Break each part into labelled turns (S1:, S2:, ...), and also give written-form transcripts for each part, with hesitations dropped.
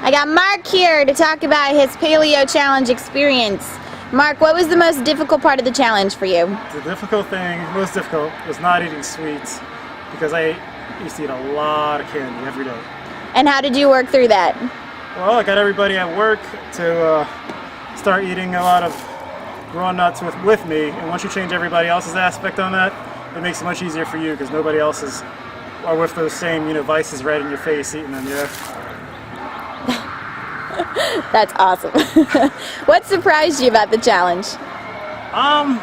S1: I got Mark here to talk about his paleo challenge experience. Mark, what was the most difficult part of the challenge for you?
S2: The most difficult was not eating sweets, because I used to eat a lot of candy every day.
S1: And how did you work through that?
S2: Well, I got everybody at work to start eating a lot of raw nuts with me, and once you change everybody else's aspect on that, it makes it much easier for you, because nobody else are with those same vices right in your face eating them.
S1: That's awesome. What surprised you about the challenge?
S2: I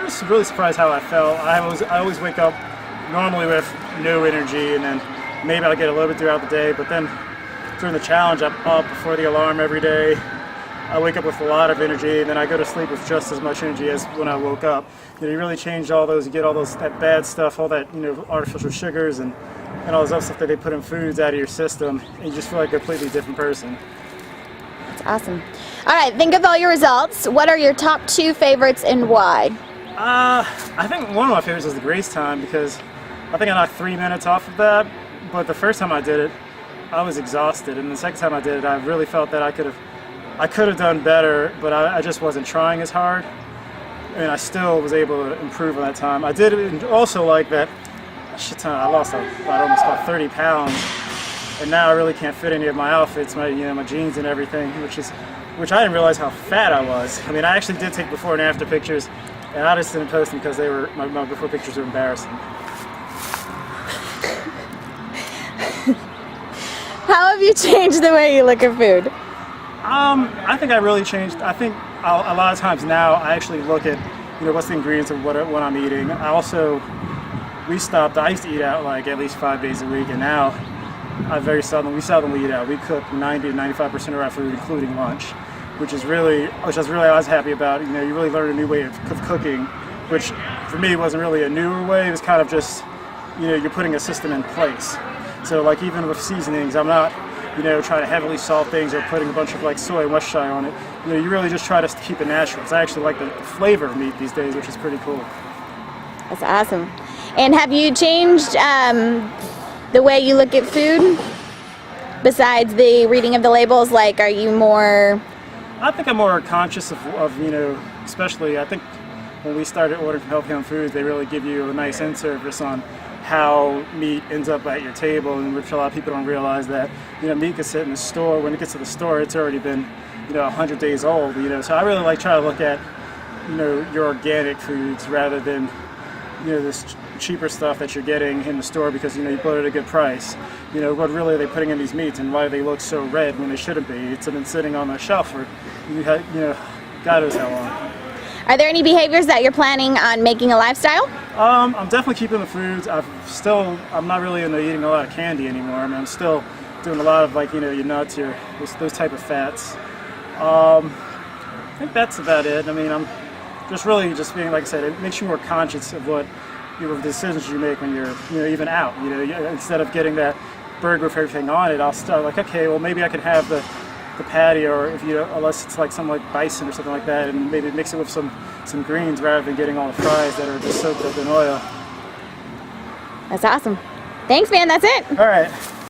S2: was really surprised how I felt. I always wake up normally with no energy, and then maybe I'll get a little bit throughout the day, but then during the challenge I'm up before the alarm every day. I wake up with a lot of energy, and then I go to sleep with just as much energy as when I woke up. You really change all those, you get all that bad stuff, all that artificial sugars and all this other stuff that they put in foods out of your system, and you just feel like a completely different person.
S1: That's awesome. All right, think of all your results. What are your top 2 favorites and why?
S2: I think one of my favorites was the grace time, because I think I knocked 3 minutes off of that, but the first time I did it, I was exhausted, and the second time I did it, I really felt that I could have done better, but I just wasn't trying as hard, and I still was able to improve on that time. I did also like that shit ton. I lost almost about 30 pounds, and now I really can't fit any of my outfits, my jeans and everything, which I didn't realize how fat I was. I mean, I actually did take before and after pictures, and I just didn't post them because my before pictures were embarrassing.
S1: How have you changed the way you look at food?
S2: I think I really changed. I think a lot of times now I actually look at what's the ingredients of what I'm eating. I used to eat out like at least 5 days a week, and now we seldom eat out. We cook 90 to 95% of our food, including lunch, which I was happy about. You really learn a new way of cooking, which for me wasn't really a newer way. It was kind of just you're putting a system in place. So like even with seasonings, I'm not trying to heavily salt things or putting a bunch of like soy and Worcestershire on it. You really just try to keep it natural. Because I actually like the flavor of meat these days, which is pretty cool.
S1: That's awesome. And have you changed the way you look at food besides the reading of the labels? Like, are you more?
S2: I think I'm more conscious of especially I think when we started ordering from Healthy Home Foods, they really give you a nice in-service on how meat ends up at your table, and which a lot of people don't realize that meat can sit in the store. When it gets to the store, it's already been 100 days old. So I really try to look at your organic foods rather than this cheaper stuff that you're getting in the store because you bought it at a good price. What really are they putting in these meats, and why do they look so red when they shouldn't be? It's been sitting on the shelf for God knows how long.
S1: Are there any behaviors that you're planning on making a lifestyle?
S2: I'm definitely keeping the foods. I'm not really into eating a lot of candy anymore. I mean, I'm still doing a lot of your nuts, those type of fats. I think that's about it. I mean, I'm just being, like I said, it makes you more conscious of what the decisions you make when you're even out. Instead of getting that burger with everything on it, I'll start like, okay, well maybe I can have the patty, or unless it's like something like bison or something like that, and maybe mix it with some greens rather than getting all the fries that are just soaked up in oil.
S1: That's awesome. Thanks, man. That's it.
S2: All right.